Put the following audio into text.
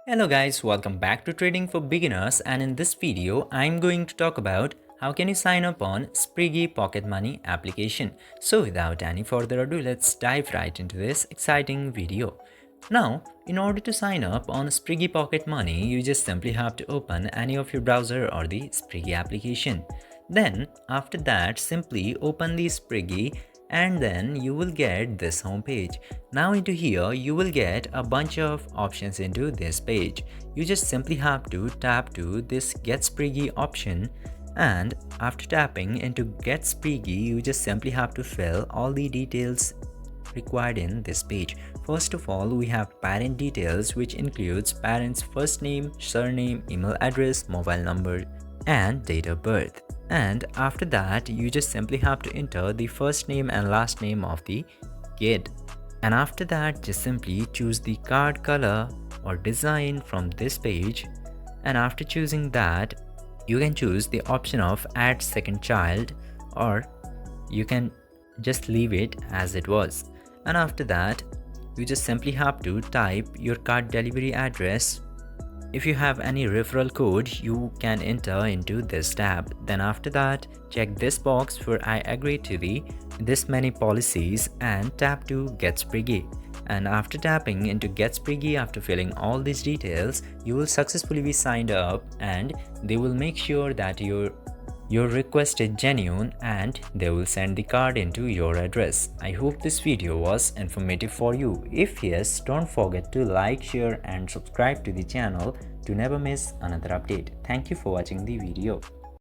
Hello guys, welcome back to Trading for Beginners, and in this video I'm going to talk about how can you sign up on Spriggy Pocket Money application. So without any further ado, let's dive right into this exciting video. Now, in order to sign up on Spriggy Pocket Money, you just simply have to open any of your browser or the Spriggy application. Then after that, simply open the Spriggy and then you will get this home page. Now into here you will get a bunch of options into this page. You just simply have to tap to this Get Spriggy option, and after tapping into Get Spriggy you just simply have to fill all the details required in this page. First of all, we have parent details, which includes parent's first name, surname, email address, mobile number, and date of birth. And after that, you just simply have to enter the first name and last name of the kid. And after that, just simply choose the card color or design from this page. And after choosing that, you can choose the option of add second child, or you can just leave it as it was. And after that, you just simply have to type your card delivery address. If you have any referral code, you can enter into this tab. Then after that, check this box for I agree to the this many policies and tap to Get Spriggy. And after tapping into Get Spriggy, after filling all these details, you will successfully be signed up, and they will make sure that your request is genuine and they will send the card into your address. I hope this video was informative for you. If yes, don't forget to like, share and subscribe to the channel to never miss another update. Thank you for watching the video.